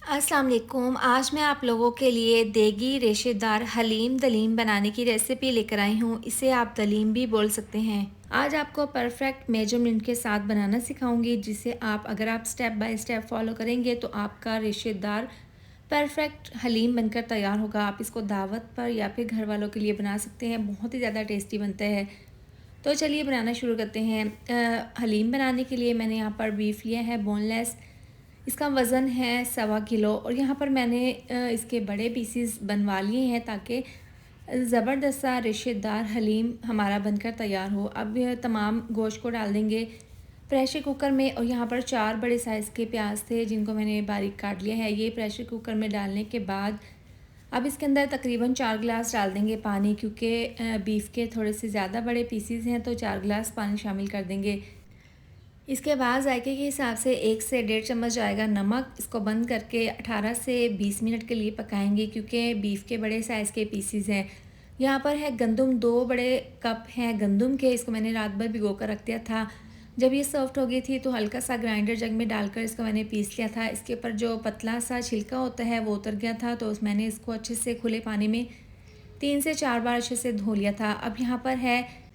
अस्सलाम वालेकुम। आज मैं आप लोगों के लिए देगी रेशेदार हलीम दलीम बनाने की रेसिपी लेकर आई हूँ। इसे आप दलीम भी बोल सकते हैं। आज आपको परफेक्ट मेजरमेंट के साथ बनाना सिखाऊंगी, जिसे अगर आप स्टेप बाय स्टेप फॉलो करेंगे तो आपका रेशेदार परफेक्ट हलीम बनकर तैयार होगा। आप इसको दावत पर या फिर घर वालों के लिए बना सकते हैं। बहुत ही ज़्यादा टेस्टी बनता है। तो चलिए बनाना शुरू करते हैं। हलीम बनाने के लिए मैंने यहाँ पर बीफ लिया है बोनलेस। इसका वज़न है 1.25 किलो और यहाँ पर मैंने इसके बड़े पीसीस बनवा लिए हैं ताकि ज़बरदस्त सा रेशेदार हलीम हमारा बनकर तैयार हो। अब यह तमाम गोश्त को डाल देंगे प्रेशर कुकर में। और यहाँ पर 4 बड़े साइज़ के प्याज थे जिनको मैंने बारीक काट लिया है। ये प्रेशर कुकर में डालने के बाद अब इसके अंदर तकरीबन 4 गिलास डाल देंगे पानी, क्योंकि बीफ के थोड़े से ज़्यादा बड़े पीसीस हैं तो 4 गिलास पानी शामिल कर देंगे। इसके बाद जायके के हिसाब से 1 से 1.5 चम्मच जाएगा नमक। इसको बंद करके 18 से 20 मिनट के लिए पकाएंगे, क्योंकि बीफ के बड़े साइज़ के पीसीज हैं। यहाँ पर है गंदम, 2 बड़े कप हैं गंदम के। इसको मैंने रात भर भिगो कर रख दिया था। जब ये सॉफ्ट हो गई थी तो हल्का सा ग्राइंडर जग में डालकर इसको मैंने पीस लिया था। इसके ऊपर जो पतला सा छिलका होता है वो उतर गया था, तो मैंने इसको अच्छे से खुले पानी में 3 से 4 बार अच्छे से धो लिया था। अब यहाँ पर है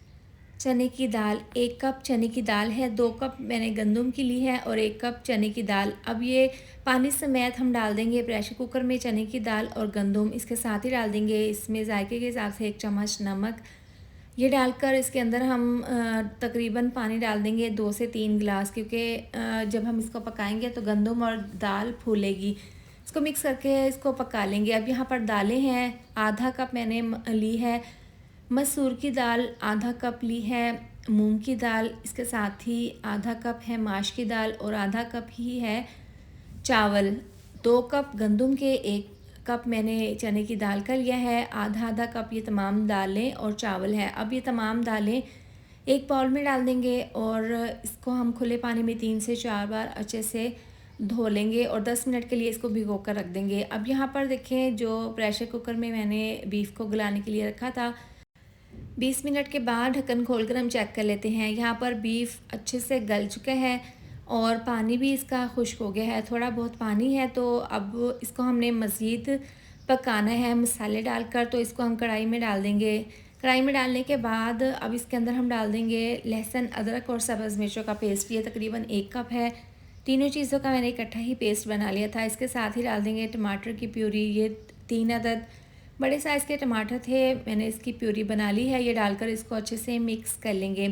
चने की दाल, 1 कप चने की दाल है, 2 कप मैंने गंदम की ली है और 1 कप चने की दाल। अब ये पानी समेत हम डाल देंगे प्रेशर कुकर में चने की दाल और गंदम। इसके साथ ही डाल देंगे इसमें जायके के हिसाब से 1 चम्मच नमक। ये डालकर इसके अंदर हम तकरीबन पानी डाल देंगे 2 से 3 गिलास, क्योंकि जब हम इसको पकाएंगे तो गंदम और दाल फूलेगी। इसको मिक्स करके इसको पका लेंगे। अब यहाँ पर दालें हैं, आधा कप मैंने ली है मसूर की दाल, आधा कप ली है मूंग की दाल, इसके साथ ही आधा कप है माश की दाल और आधा कप ही है चावल। 2 कप गंदम के 1 कप मैंने चने की दाल का लिया है। आधा आधा कप ये तमाम दालें और चावल है। अब ये तमाम दालें एक बाउल में डाल देंगे और इसको हम खुले पानी में 3 से 4 बार अच्छे से धो लेंगे और 10 मिनट के लिए इसको भिगो कर रख देंगे। अब यहाँ पर देखें, जो प्रेशर कुकर में मैंने बीफ को गलाने के लिए रखा था, 20 मिनट के बाद ढक्कन खोलकर हम चेक कर लेते हैं। यहाँ पर बीफ अच्छे से गल चुका है और पानी भी इसका खुश्क हो गया है। थोड़ा बहुत पानी है, तो अब इसको हमने मज़ीद पकाना है मसाले डालकर। तो इसको हम कढ़ाई में डाल देंगे। कढ़ाई में डालने के बाद अब इसके अंदर हम डाल देंगे लहसुन, अदरक और सब्ज़ मिर्चों का पेस्ट। ये तकरीबन 1 कप है। तीनों चीज़ों का मैंने इकट्ठा ही पेस्ट बना लिया था। इसके साथ ही डाल देंगे टमाटर की प्यूरी। ये 3 अदद बड़े साइज़ के टमाटर थे, मैंने इसकी प्यूरी बना ली है। ये डालकर इसको अच्छे से मिक्स कर लेंगे।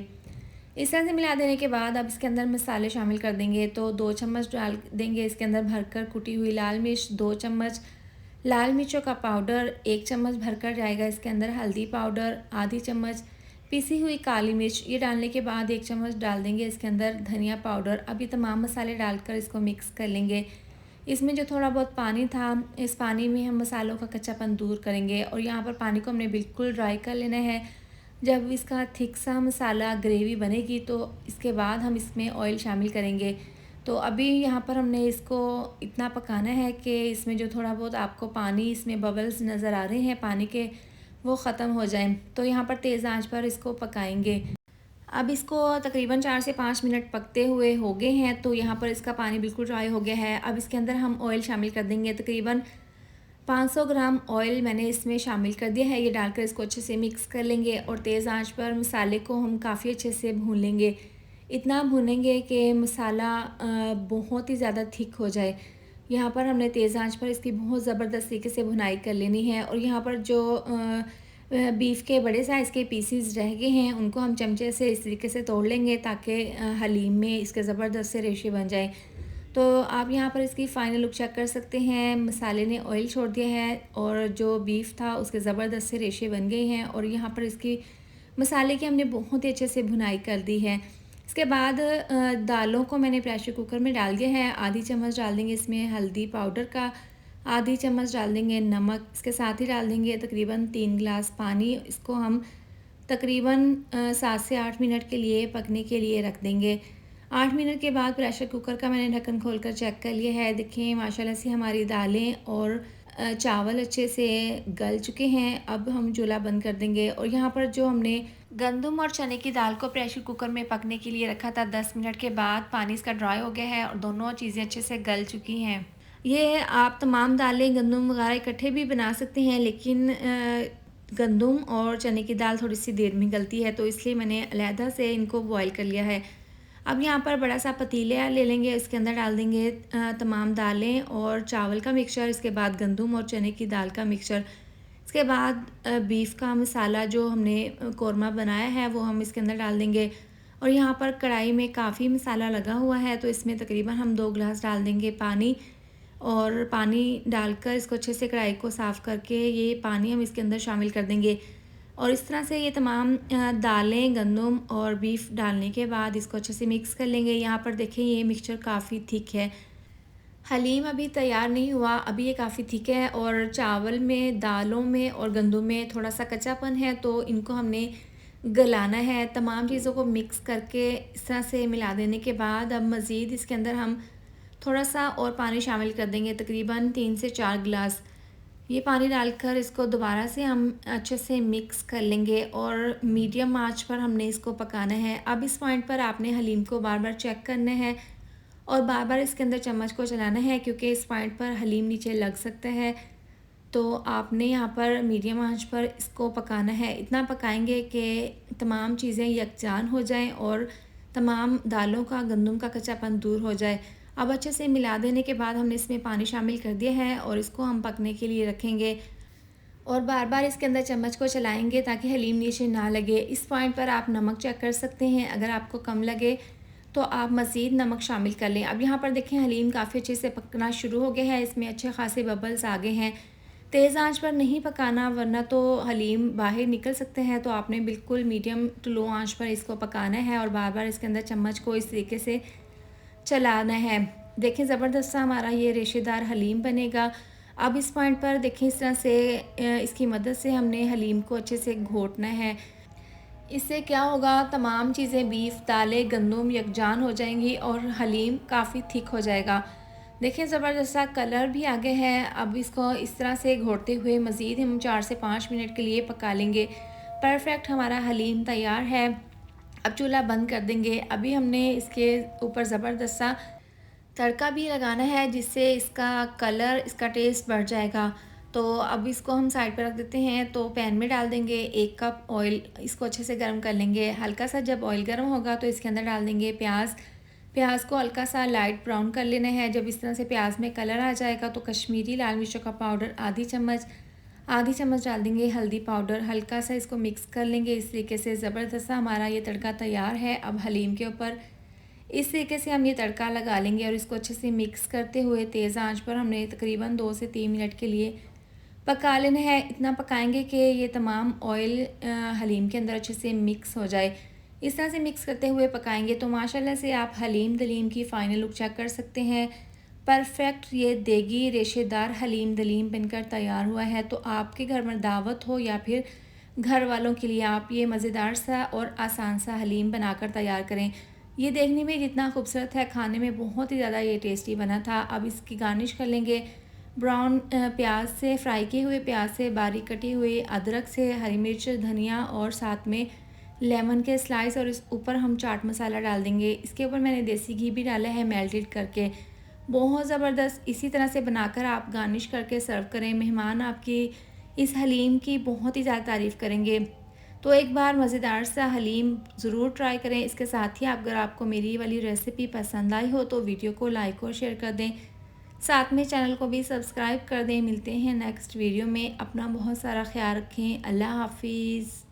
इस तरह से मिला देने के बाद अब इसके अंदर मसाले शामिल कर देंगे। तो 2 चम्मच डाल देंगे इसके अंदर भरकर कुटी हुई लाल मिर्च, 2 चम्मच लाल मिर्चों का पाउडर, 1 चम्मच भरकर जाएगा इसके अंदर हल्दी पाउडर, आधी चम्मच पीसी हुई काली मिर्च। ये डालने के बाद 1 चम्मच डाल देंगे इसके अंदर धनिया पाउडर। अब ये तमाम मसाले डालकर इसको मिक्स कर लेंगे। इसमें जो थोड़ा बहुत पानी था, इस पानी में हम मसालों का कच्चापन दूर करेंगे और यहाँ पर पानी को हमने बिल्कुल ड्राई कर लेना है। जब इसका थिक सा मसाला ग्रेवी बनेगी तो इसके बाद हम इसमें ऑयल शामिल करेंगे। तो अभी यहाँ पर हमने इसको इतना पकाना है कि इसमें जो थोड़ा बहुत आपको पानी, इसमें बबल्स नज़र आ रहे हैं पानी के, वो ख़त्म हो जाएं। तो यहाँ पर तेज़ आंच पर इसको पकाएंगे। अब इसको तकरीबन 4 से 5 मिनट पकते हुए हो गए हैं, तो यहाँ पर इसका पानी बिल्कुल ड्राई हो गया है। अब इसके अंदर हम ऑयल शामिल कर देंगे। तकरीबन 500 ग्राम ऑयल मैंने इसमें शामिल कर दिया है। ये डालकर इसको अच्छे से मिक्स कर लेंगे और तेज़ आंच पर मसाले को हम काफ़ी अच्छे से भून लेंगे। इतना भूनेंगे कि मसाला बहुत ही ज़्यादा थिक हो जाए। यहाँ पर हमने तेज़ आंच पर इसकी बहुत ज़बरदस्त तरीके से भुनाई कर लेनी है। और यहाँ पर जो बीफ के बड़े साइज़ के पीसीज रह गए हैं उनको हम चमचे से इस तरीके से तोड़ लेंगे ताकि हलीम में इसके ज़बरदस्त से रेशे बन जाए। तो आप यहाँ पर इसकी फ़ाइनल लुक चेक कर सकते हैं। मसाले ने ऑयल छोड़ दिया है और जो बीफ था उसके ज़बरदस्त से रेशे बन गए हैं और यहाँ पर इसकी मसाले की हमने बहुत ही अच्छे से भुनाई कर दी है। इसके बाद दालों को मैंने प्रेशर कुकर में डाल दिया है। आधी चम्मच डाल देंगे इसमें हल्दी पाउडर का, आधी चम्मच डाल देंगे नमक। इसके साथ ही डाल देंगे तकरीबन 3 गिलास पानी। इसको हम तकरीबन 7 से 8 मिनट के लिए पकने के लिए रख देंगे। 8 मिनट के बाद प्रेशर कुकर का मैंने ढक्कन खोलकर चेक कर लिया है। देखें माशाल्लाह से हमारी दालें और चावल अच्छे से गल चुके हैं। अब हम चूल्हा बंद कर देंगे और यहाँ पर जो हमने गंदम और चने की दाल को प्रेशर कुकर में पकने के लिए रखा था, 10 मिनट के बाद पानी इसका ड्राई हो गया है और दोनों चीज़ें अच्छे से गल चुकी हैं। ये आप तमाम दालें गंदम वगैरह इकट्ठे भी बना सकते हैं, लेकिन गंदम और चने की दाल थोड़ी-सी देर में गलती है, तो इसलिए मैंने अलहदा से इनको बॉयल कर लिया है। अब यहाँ पर बड़ा-सा पतीला ले लेंगे, इसके अंदर डाल देंगे तमाम दालें और चावल का मिक्सचर, इसके बाद गंदम और चने की दाल का मिक्सचर। इसके बाद बीफ का मसाला जो हमने कोरमा बनाया है वो हम इसके अंदर डाल देंगे। और यहाँ पर कढ़ाई में काफ़ी मसाला लगा हुआ है, तो इसमें तकरीबन हम 2 गिलास डाल देंगे पानी। और पानी डालकर इसको अच्छे से कढ़ाई को साफ़ करके ये पानी हम इसके अंदर शामिल कर देंगे। और इस तरह से ये तमाम दालें, गंदम और बीफ डालने के बाद इसको अच्छे से मिक्स कर लेंगे। यहाँ पर देखें ये मिक्सचर काफ़ी थिक है। हलीम अभी तैयार नहीं हुआ, अभी ये काफ़ी थिक है और चावल में, दालों में और गंदम में थोड़ा-सा कच्चापन है, तो इनको हमने गलाना है। तमाम चीज़ों को मिक्स करके इस तरह से मिला देने के बाद अब मज़ीद इसके अंदर हम थोड़ा-सा और पानी शामिल कर देंगे, तकरीबन 3 से 4 गिलास। ये पानी डालकर इसको दोबारा से हम अच्छे से मिक्स कर लेंगे और मीडियम आंच पर हमने इसको पकाना है। अब इस पॉइंट पर आपने हलीम को बार-बार चेक करना है और बार-बार इसके अंदर चम्मच को चलाना है, क्योंकि इस पॉइंट पर हलीम नीचे लग सकता है। तो आपने यहाँ पर मीडियम आंच पर इसको पकाना है। इतना पकाएंगे कि तमाम चीज़ें यकजान हो जाएं और तमाम दालों का, गंदम का कच्चापन दूर हो जाए। अब अच्छे से मिला देने के बाद हमने इसमें पानी शामिल कर दिया है और इसको हम पकने के लिए रखेंगे और बार-बार इसके अंदर चम्मच को चलाएंगे ताकि हलीम नीचे ना लगे। इस पॉइंट पर आप नमक चेक कर सकते हैं, अगर आपको कम लगे तो आप मज़ीद नमक शामिल कर लें। अब यहाँ पर देखें हलीम काफ़ी अच्छे से पकना शुरू हो गया है, इसमें अच्छे खासे बबल्स आ गए हैं। तेज़ आंच पर नहीं पकाना, वरना तो हलीम बाहर निकल सकते हैं, तो आपने बिल्कुल मीडियम टू लो आंच पर इसको पकाना है और बार-बार इसके अंदर चम्मच को इस तरीके से चलाना है। देखें ज़बरदस्त सा हमारा ये रेशेदार हलीम बनेगा। अब इस पॉइंट पर देखें इस तरह से इसकी मदद से हमने हलीम को अच्छे से घोटना है। इससे क्या होगा, तमाम चीज़ें बीफ, दालें, गंदम यकजान हो जाएंगी और हलीम काफ़ी थिक हो जाएगा। देखिए ज़बरदस्त सा कलर भी आ गया है। अब इसको इस तरह से घोटते हुए मज़ीद हम 4 से 5 मिनट के लिए पका लेंगे। परफेक्ट हमारा हलीम तैयार है। अब चूल्हा बंद कर देंगे। अभी हमने इसके ऊपर ज़बरदस्त सा तड़का भी लगाना है, जिससे इसका कलर, इसका टेस्ट बढ़ जाएगा। तो अब इसको हम साइड पर रख देते हैं। तो पैन में डाल देंगे 1 कप ऑयल, इसको अच्छे से गर्म कर लेंगे। हल्का सा जब ऑयल गर्म होगा तो इसके अंदर डाल देंगे प्याज। प्याज को हल्का सा लाइट ब्राउन कर लेना है। जब इस तरह से प्याज में कलर आ जाएगा तो कश्मीरी लाल मिर्चों का पाउडर आधी चम्मच डाल देंगे, हल्दी पाउडर, हल्का सा इसको मिक्स कर लेंगे। इस तरीके से ज़बरदस्त सा हमारा ये तड़का तैयार है। अब हलीम के ऊपर इस तरीके से हम ये तड़का लगा लेंगे और इसको अच्छे से मिक्स करते हुए तेज़ आंच पर हमने तकरीबन 2 से 3 मिनट के लिए पका लेना है। इतना पकाएंगे कि ये तमाम ऑयल हलीम के अंदर अच्छे से मिक्स हो जाए। इस तरह से मिक्स करते हुए पकाएंगे तो माशाल्लाह से आप हलीम दलीम की फ़ाइनल लुक चेक कर सकते हैं। परफेक्ट ये देगी रेशेदार हलीम दलीम बनकर तैयार हुआ है। तो आपके घर में दावत हो या फिर घर वालों के लिए आप ये मज़ेदार सा और आसान सा हलीम बनाकर तैयार करें। ये देखने में जितना खूबसूरत है, खाने में बहुत ही ज़्यादा ये टेस्टी बना था। अब इसकी गार्निश कर लेंगे ब्राउन प्याज से, फ्राई किए हुए प्याज से, बारीक कटी हुई अदरक से, हरी मिर्च, धनिया और साथ में लेमन के स्लाइस और इस ऊपर हम चाट मसाला डाल देंगे। इसके ऊपर मैंने देसी घी भी डाला है मेल्टेड करके। बहुत ज़बरदस्त। इसी तरह से बनाकर आप गार्निश करके सर्व करें। मेहमान आपकी इस हलीम की बहुत ही ज़्यादा तारीफ़ करेंगे। तो एक बार मज़ेदार सा हलीम ज़रूर ट्राई करें। इसके साथ ही अगर आपको मेरी वाली रेसिपी पसंद आई हो तो वीडियो को लाइक और शेयर कर दें। साथ में चैनल को भी सब्सक्राइब कर दें। मिलते हैं नेक्स्ट वीडियो में। अपना बहुत सारा ख्याल रखें। अल्लाह हाफिज़।